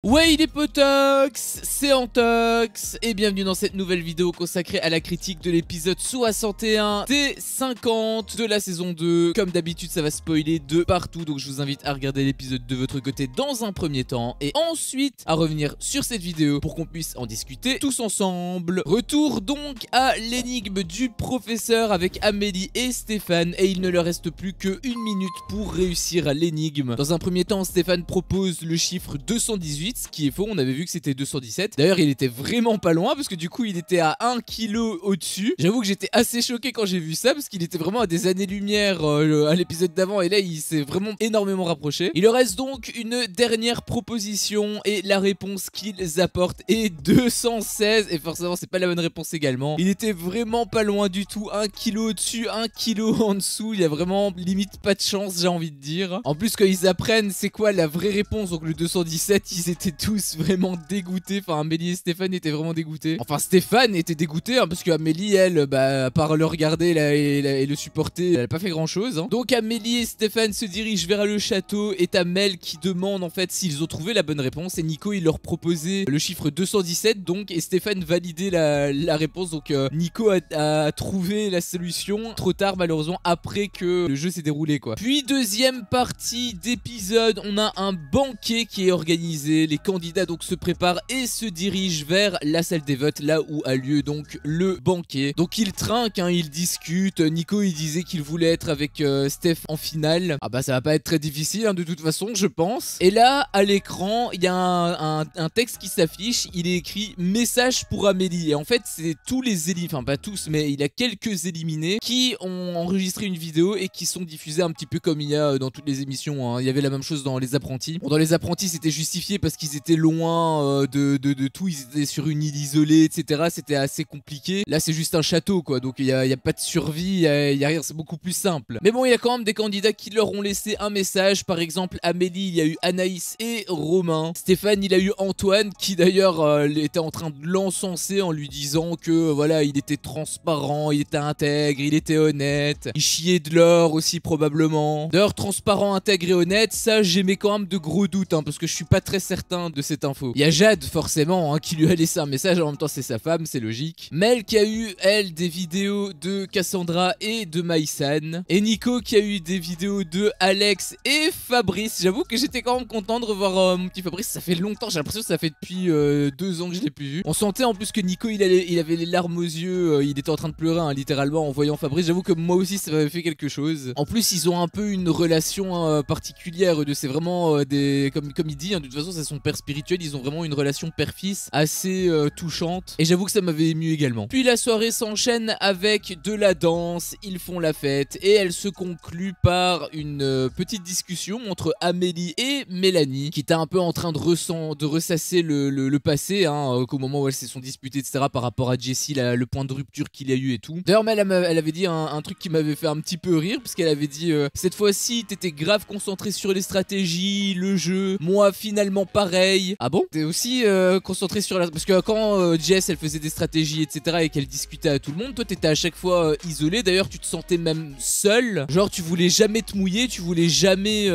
Ouais les potox, c'est Antox et bienvenue dans cette nouvelle vidéo consacrée à la critique de l'épisode 61 des 50 de la saison 2. Comme d'habitude ça va spoiler de partout, donc je vous invite à regarder l'épisode de votre côté dans un premier temps et ensuite à revenir sur cette vidéo pour qu'on puisse en discuter tous ensemble. Retour donc à l'énigme du professeur avec Amélie et Stéphane, et il ne leur reste plus qu'1 minute pour réussir l'énigme. Dans un premier temps, Stéphane propose le chiffre 218, ce qui est faux, on avait vu que c'était 217. D'ailleurs il était vraiment pas loin parce que du coup il était à 1 kg au-dessus. J'avoue que j'étais assez choqué quand j'ai vu ça parce qu'il était vraiment à des années-lumière à l'épisode d'avant, et là il s'est vraiment énormément rapproché. Il leur reste donc une dernière proposition et la réponse qu'ils apportent est 216, et forcément c'est pas la bonne réponse également. Il était vraiment pas loin du tout, 1 kg au-dessus, 1 kg en dessous, il y a vraiment limite pas de chance, j'ai envie de dire. En plus quand ils apprennent c'est quoi la vraie réponse, donc le 217, ils étaient tous vraiment dégoûtés. Enfin Amélie et Stéphane étaient vraiment dégoûtés. Enfin Stéphane était dégoûté hein, parce qu'Amélie elle, à part le regarder et le supporter, elle a pas fait grand chose hein. Donc Amélie et Stéphane se dirigent vers le château et t'as Mel qui demande en fait s'ils ont trouvé la bonne réponse, et Nico il leur proposait le chiffre 217 donc, et Stéphane validait la réponse. Donc Nico a trouvé la solution trop tard malheureusement, après que le jeu s'est déroulé quoi. Puis deuxième partie d'épisode, on a un banquet qui est organisé. Les candidats donc se préparent et se dirigent vers la salle des votes, là où a lieu donc le banquet. Donc ils trinquent hein, ils discutent. Nico il disait qu'il voulait être avec Steph en finale. Ah bah ça va pas être très difficile hein, de toute façon je pense. Et là à l'écran il y a un texte qui s'affiche, il est écrit message pour Amélie, et en fait c'est tous les éliminés, enfin pas tous mais il y a quelques éliminés qui ont enregistré une vidéo et qui sont diffusés un petit peu comme il y a dans toutes les émissions hein. Il y avait la même chose dans Les Apprentis. Bon, dans Les Apprentis c'était justifié parce qu'ils étaient loin de tout, ils étaient sur une île isolée etc, c'était assez compliqué. Là c'est juste un château quoi, donc il y a pas de survie, il y a rien, c'est beaucoup plus simple. Mais bon il y a quand même des candidats qui leur ont laissé un message. Par exemple Amélie, il y a eu Anaïs et Romain. Stéphane il a eu Antoine qui d'ailleurs était en train de l'encenser en lui disant que voilà il était transparent, il était intègre, il était honnête, il chiait de l'or aussi probablement. D'ailleurs transparent, intègre et honnête, ça j'aimais quand même de gros doutes hein, parce que je suis pas très certain de cette info. Il y a Jade forcément hein, qui lui a laissé un message, en même temps c'est sa femme, c'est logique. Mel qui a eu elle des vidéos de Cassandra et de Maïsan, et Nico qui a eu des vidéos de Alex et Fabrice. J'avoue que j'étais quand même content de revoir mon petit Fabrice, ça fait longtemps, j'ai l'impression que ça fait depuis 2 ans que je l'ai plus vu. On sentait en plus que Nico il avait les larmes aux yeux, il était en train de pleurer hein, littéralement en voyant Fabrice. J'avoue que moi aussi ça m'avait fait quelque chose. En plus ils ont un peu une relation particulière, c'est vraiment des comme il dit hein, de toute façon c'est son père spirituel, ils ont vraiment une relation père-fils assez touchante, et j'avoue que ça m'avait ému également. Puis la soirée s'enchaîne avec de la danse, ils font la fête et elle se conclut par une petite discussion entre Amélie et Mélanie qui était un peu en train de ressasser le passé hein, qu'au moment où elles se sont disputées etc par rapport à Jessie, le point de rupture qu'il y a eu et tout. D'ailleurs elle avait dit un truc qui m'avait fait un petit peu rire, parce qu'elle avait dit cette fois-ci t'étais grave concentré sur les stratégies, le jeu, moi finalement pareil. Ah bon? T'es aussi concentré sur parce que quand Jess elle faisait des stratégies etc et qu'elle discutait à tout le monde, toi t'étais à chaque fois isolé. D'ailleurs tu te sentais même seul, genre tu voulais jamais te mouiller, tu voulais jamais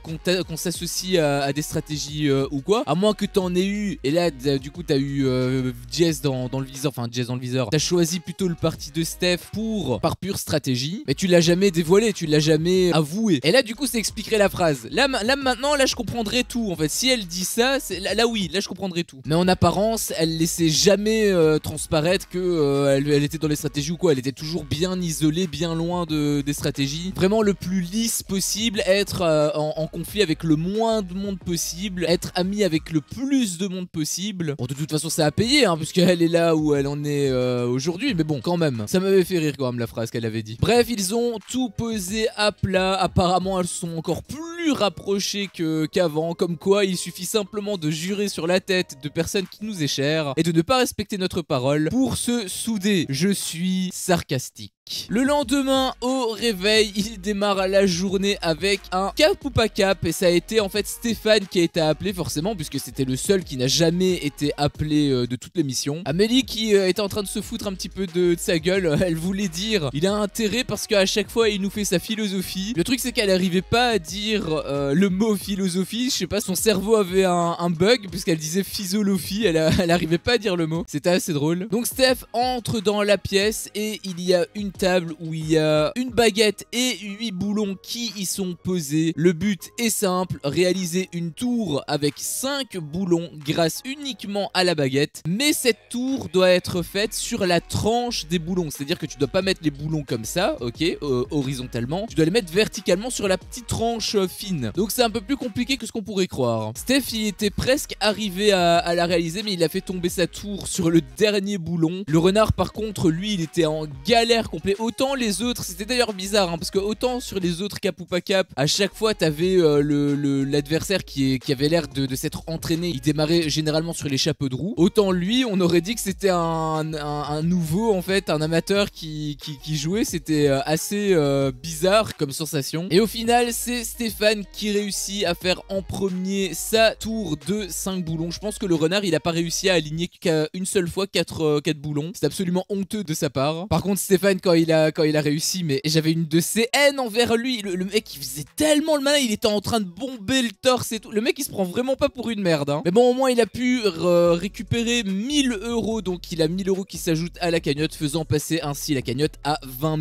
qu'on s'associe à des stratégies ou quoi, à moins que t'en aies eu. Et là du coup t'as eu Jess dans le viseur, enfin Jess dans le viseur, t'as choisi plutôt le parti de Steph par pure stratégie, mais tu l'as jamais dévoilé, tu l'as jamais avoué. Et là du coup ça expliquerait la phrase. Là maintenant là je comprendrais tout en fait. Si elle dit ça, là oui, là je comprendrais tout. Mais en apparence elle laissait jamais transparaître que elle était dans les stratégies ou quoi. Elle était toujours bien isolée, bien loin des stratégies. Vraiment le plus lisse possible, être en conflit avec le moins de monde possible, être amie avec le plus de monde possible. Bon de toute façon ça a payé hein, puisqu'elle est là où elle en est aujourd'hui, mais bon quand même, ça m'avait fait rire quand même la phrase qu'elle avait dit. Bref, ils ont tout posé à plat, apparemment elles sont encore plus rapprochées qu'avant, comme quoi il suffit simplement de jurer sur la tête de personnes qui nous est chère et de ne pas respecter notre parole pour se souder. Je suis sarcastique. échec. Le lendemain, au réveil, il démarre la journée avec un cap ou pas cap, et ça a été en fait Stéphane qui a été appelé forcément, puisque c'était le seul qui n'a jamais été appelé de toute l'émission. Amélie qui était en train de se foutre un petit peu de sa gueule, elle voulait dire il a intérêt parce qu'à chaque fois il nous fait sa philosophie. Le truc c'est qu'elle arrivait pas à dire le mot philosophie, je sais pas, son cerveau avait un bug puisqu'elle disait physiolophie, elle arrivait pas à dire le mot, c'était assez drôle. Donc Steph entre dans la pièce et il y a une table où il y a une baguette et 8 boulons qui y sont posés. Le but est simple, réaliser une tour avec 5 boulons grâce uniquement à la baguette, mais cette tour doit être faite sur la tranche des boulons, c'est à dire que tu dois pas mettre les boulons comme ça, ok, horizontalement, tu dois les mettre verticalement sur la petite tranche fine, donc c'est un peu plus compliqué que ce qu'on pourrait croire. Steph il était presque arrivé à la réaliser, mais il a fait tomber sa tour sur le dernier boulon. Le renard par contre lui il était en galère complet, autant les autres, c'était d'ailleurs bizarre hein, parce que autant sur les autres cap ou pas cap, à chaque fois t'avais l'adversaire qui avait l'air de s'être entraîné, il démarrait généralement sur les chapeaux de roue, autant lui on aurait dit que c'était un nouveau en fait, un amateur qui jouait, c'était assez bizarre comme sensation. Et au final c'est Stéphane qui réussit à faire en premier sa tour de 5 boulons. Je pense que le renard il a pas réussi à aligner qu'à une seule fois 4 boulons, c'est absolument honteux de sa part. Par contre Stéphane quand il a réussi, mais j'avais une de ces haines envers lui, le mec il faisait tellement le malin, il était en train de bomber le torse et tout, le mec il se prend vraiment pas pour une merde hein. Mais bon au moins il a pu récupérer 1000 €, donc il a 1000 € qui s'ajoutent à la cagnotte, faisant passer ainsi la cagnotte à 20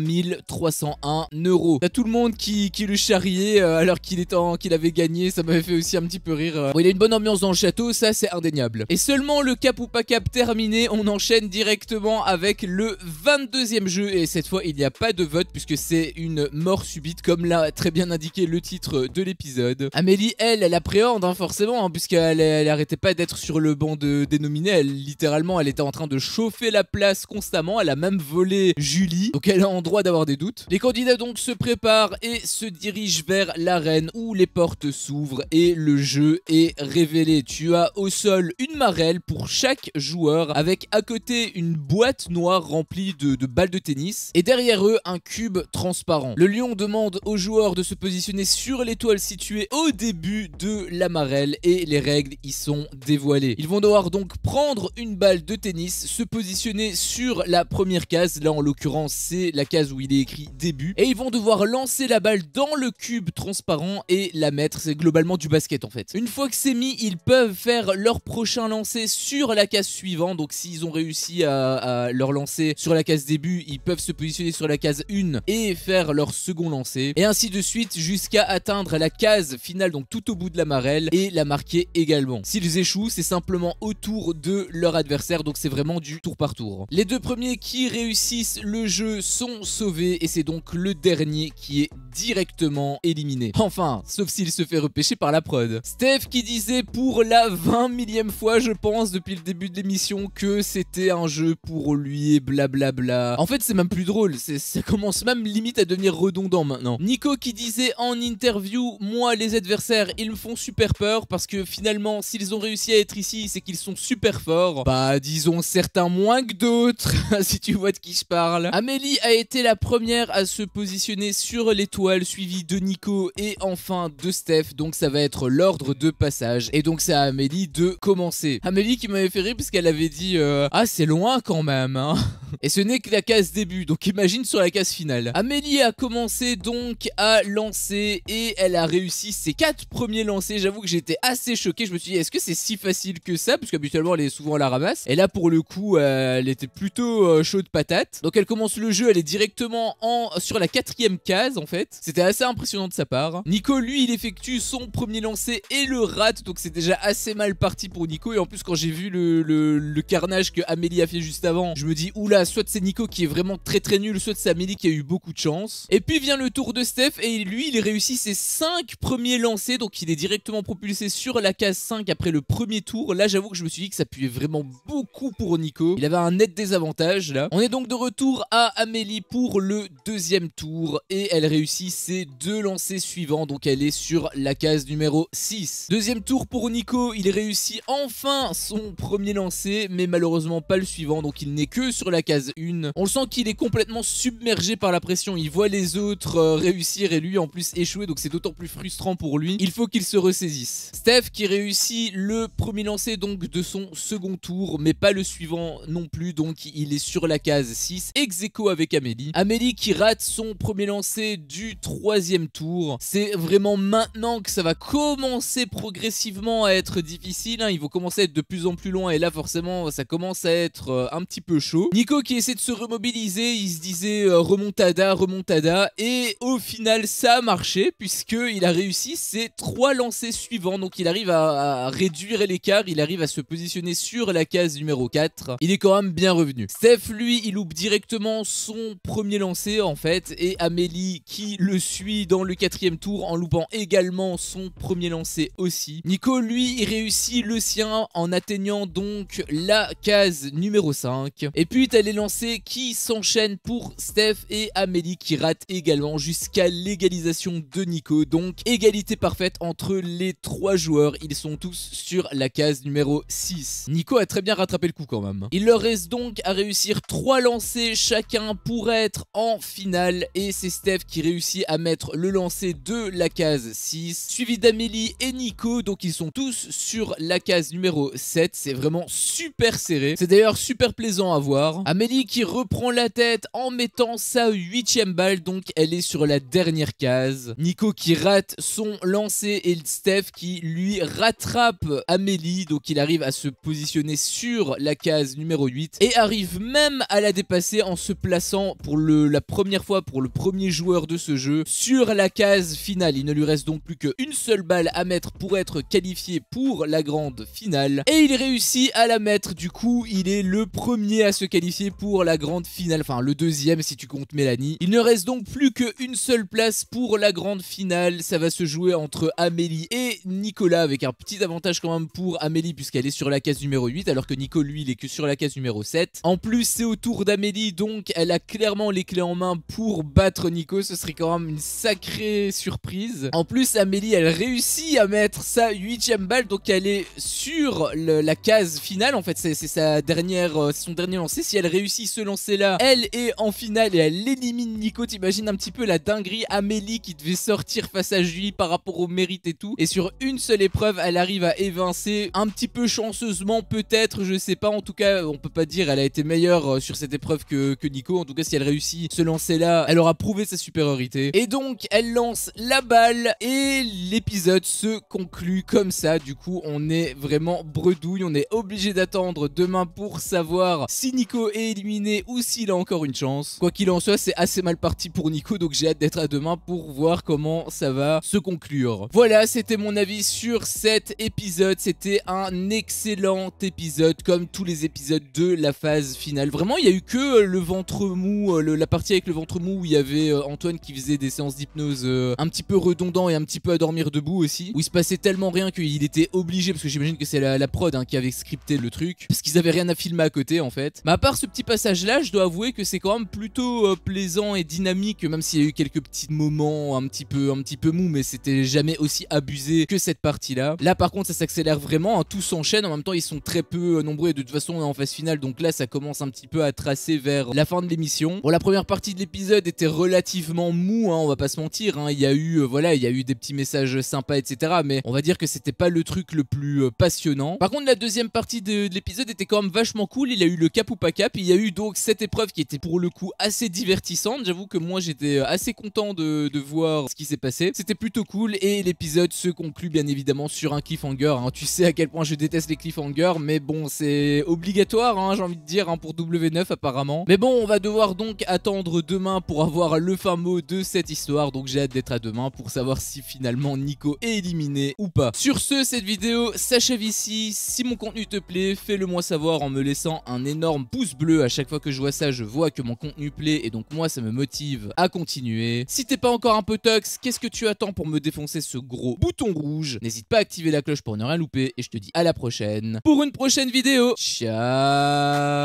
301 €. T'as tout le monde qui le charriait alors qu'il avait gagné, ça m'avait fait aussi un petit peu rire. Bon, il a une bonne ambiance dans le château, ça c'est indéniable. Et seulement le cap ou pas cap terminé, on enchaîne directement avec le 22e jeu, et cette fois il n'y a pas de vote puisque c'est une mort subite comme l'a très bien indiqué le titre de l'épisode. Amélie elle appréhende hein, forcément hein, puisqu'elle arrêtait pas d'être sur le banc des nominés, littéralement elle était en train de chauffer la place constamment, elle a même volé Julie, donc elle a en droit d'avoir des doutes. Les candidats donc se préparent et se dirigent vers l'arène où les portes s'ouvrent et le jeu est révélé. Tu as au sol une marelle pour chaque joueur avec à côté une boîte noire remplie de balles de tennis et derrière eux un cube transparent. Le lion demande aux joueurs de se positionner sur l'étoile située au début de la marelle et les règles y sont dévoilées. Ils vont devoir donc prendre une balle de tennis, se positionner sur la première case, là en l'occurrence c'est la case où il est écrit début, et ils vont devoir lancer la balle dans le cube transparent et la mettre, c'est globalement du basket en fait. Une fois que c'est mis, ils peuvent faire leur prochain lancer sur la case suivante, donc s'ils ont réussi à leur lancer sur la case début, ils peuvent se positionner sur la case 1 et faire leur second lancer, et ainsi de suite jusqu'à atteindre la case finale, donc tout au bout de la marelle, et la marquer également. S'ils échouent, c'est simplement autour de leur adversaire, donc c'est vraiment du tour par tour. Les deux premiers qui réussissent le jeu sont sauvés et c'est donc le dernier qui est directement éliminé. Enfin, sauf s'il se fait repêcher par la prod. Steph qui disait pour la 20 millième fois, je pense, depuis le début de l'émission que c'était un jeu pour lui et blablabla. En fait, c'est même plus drôle, ça commence même limite à devenir redondant maintenant. Nico qui disait en interview, moi les adversaires, ils me font super peur parce que finalement, s'ils ont réussi à être ici, c'est qu'ils sont super forts. Bah, disons certains moins que d'autres, si tu vois de qui je parle. Amélie a été la première à se positionner sur l'étoile, suivie de Nico et enfin de Steph, donc ça va être l'ordre de passage. Et donc c'est à Amélie de commencer. Amélie qui m'avait fait rire puisqu'elle avait dit ah c'est loin quand même hein. Et ce n'est que la case début, donc imagine sur la case finale. Amélie a commencé donc à lancer et elle a réussi ses 4 premiers lancers. J'avoue que j'étais assez choqué, je me suis dit est-ce que c'est si facile que ça, parce qu'habituellement elle est souvent à la ramasse, et là pour le coup elle était plutôt chaude patate. Donc elle commence le jeu, elle est directement sur la 4e case en fait, c'était assez impressionnant de sa part. Nico lui il effectue son premier lancer et le rate, donc c'est déjà assez mal parti pour Nico, et en plus quand j'ai vu le carnage que Amélie a fait juste avant, je me dis oula, soit c'est Nico qui est vraiment très très nul, soit c'est Amélie qui a eu beaucoup de chance. Et puis vient le tour de Steph et lui il réussit ses 5 premiers lancers, donc il est directement propulsé sur la case 5 après le premier tour. Là j'avoue que je me suis dit que ça puait vraiment beaucoup pour Nico, il avait un net désavantage là. On est donc de retour à Amélie pour le deuxième tour et elle réussit ses 2 lancers suivants, donc elle est sur la case numéro 6. Deuxième tour pour Nico, il réussit enfin son premier lancer mais malheureusement pas le suivant, donc il n'est que sur la case case 1. On le sent qu'il est complètement submergé par la pression. Il voit les autres réussir et lui en plus échouer, donc c'est d'autant plus frustrant pour lui. Il faut qu'il se ressaisisse. Steph qui réussit le premier lancer donc de son second tour, mais pas le suivant non plus, donc il est sur la case 6, ex-aequo avec Amélie. Amélie qui rate son premier lancer du troisième tour. C'est vraiment maintenant que ça va commencer progressivement à être difficile, hein. Ils vont commencer à être de plus en plus loin et là forcément ça commence à être un petit peu chaud. Nico qui essaie de se remobiliser, il se disait remontada, remontada, et au final ça a marché puisqu'il a réussi ses 3 lancers suivants, donc il arrive à réduire l'écart, il arrive à se positionner sur la case numéro 4. Il est quand même bien revenu. Steph lui il loupe directement son premier lancer en fait, et Amélie qui le suit dans le 4e tour en loupant également son premier lancer aussi. Nico lui il réussit le sien en atteignant donc la case numéro 5. Et puis t'as les lancers qui s'enchaînent pour Steph et Amélie qui ratent également jusqu'à l'égalisation de Nico. Donc égalité parfaite entre les 3 joueurs, ils sont tous sur la case numéro 6. Nico a très bien rattrapé le coup quand même. Il leur reste donc à réussir 3 lancers chacun pour être en finale, et c'est Steph qui réussit à mettre le lancer de la case 6, suivi d'Amélie et Nico, donc ils sont tous sur la case numéro 7. C'est vraiment super serré, c'est d'ailleurs super plaisant à voir. Amélie qui reprend la tête en mettant sa 8e balle, donc elle est sur la dernière case. Nico qui rate son lancer et Steph qui lui rattrape Amélie, donc il arrive à se positionner sur la case numéro 8 et arrive même à la dépasser en se plaçant pour la première fois pour le premier joueur de ce jeu sur la case finale. Il ne lui reste donc plus qu'une seule balle à mettre pour être qualifié pour la grande finale, et il réussit à la mettre. Du coup il est le premier à se qualifier pour la grande finale, enfin le deuxième si tu comptes Mélanie. Il ne reste donc plus qu'une seule place pour la grande finale. Ça va se jouer entre Amélie et Nicolas, avec un petit avantage quand même pour Amélie puisqu'elle est sur la case numéro 8 alors que Nico lui il est que sur la case numéro 7. En plus c'est au tour d'Amélie, donc elle a clairement les clés en main pour battre Nico. Ce serait quand même une sacrée surprise. En plus Amélie elle réussit à mettre sa 8e balle, donc elle est sur la case finale en fait. C'est sa dernière, son dernier lancer. Si elle réussit ce lancer là, elle est en finale et elle élimine Nico. T'imagines un petit peu la dinguerie. Amélie qui devait sortir face à Julie par rapport au mérite et tout, et sur une seule épreuve elle arrive à évincer, un petit peu chanceusement peut-être, je sais pas, en tout cas on peut pas dire elle a été meilleure sur cette épreuve que Nico. En tout cas si elle réussit ce lancer là, elle aura prouvé sa supériorité, et donc elle lance la balle et l'épisode se conclut comme ça. Du coup on est vraiment bredouille, on est obligé d'attendre demain pour savoir si Nico est éliminé ou s'il a encore une chance. Quoi qu'il en soit c'est assez mal parti pour Nico, donc j'ai hâte d'être à demain pour voir comment ça va se conclure. Voilà, c'était mon avis sur cet épisode. C'était un excellent épisode comme tous les épisodes de la phase finale. Vraiment il y a eu que le ventre mou, la partie avec le ventre mou où il y avait Antoine qui faisait des séances d'hypnose un petit peu redondant et un petit peu à dormir debout aussi, où il se passait tellement rien qu'il était obligé, parce que j'imagine que c'est la prod hein, qui avait scripté le truc, parce qu'ils avaient rien à filmer à côté en fait. Mais à part ce petit passage là, je dois avouer que c'est quand même plutôt plaisant et dynamique, même s'il y a eu quelques petits moments un petit peu mou, mais c'était jamais aussi abusé que cette partie là. Là par contre ça s'accélère vraiment, hein, tout s'enchaîne, en même temps ils sont très peu nombreux et de toute façon on est en phase finale, donc là ça commence un petit peu à tracer vers la fin de l'émission. Bon, la première partie de l'épisode était relativement mou, hein, on va pas se mentir, hein. Il y a eu voilà, il y a eu des petits messages sympas etc, mais on va dire que c'était pas le truc le plus passionnant. Par contre la deuxième partie de l'épisode était quand même vachement cool. Il y a eu le cap ou pas cap, il y a eu donc cette épreuve qui était pour le coup assez divertissante. J'avoue que moi j'étais assez content de voir ce qui s'est passé, c'était plutôt cool, et l'épisode se conclut bien évidemment sur un cliffhanger, hein. Tu sais à quel point je déteste les cliffhangers, mais bon c'est obligatoire hein, j'ai envie de dire hein, pour W9 apparemment. Mais bon on va devoir donc attendre demain pour avoir le fin mot de cette histoire, donc j'ai hâte d'être à demain pour savoir si finalement Nico est éliminé ou pas. Sur ce, cette vidéo s'achève ici. Si mon contenu te plaît, fais-le moi savoir en me laissant un énorme pouce bleu. À chaque fois que je vois ça, je vois que mon contenu plaît et donc moi ça me motive à continuer. Si t'es pas encore un peu tox, qu'est-ce que tu attends pour me défoncer ce gros bouton rouge? N'hésite pas à activer la cloche pour ne rien louper, et je te dis à la prochaine pour une prochaine vidéo. Ciao.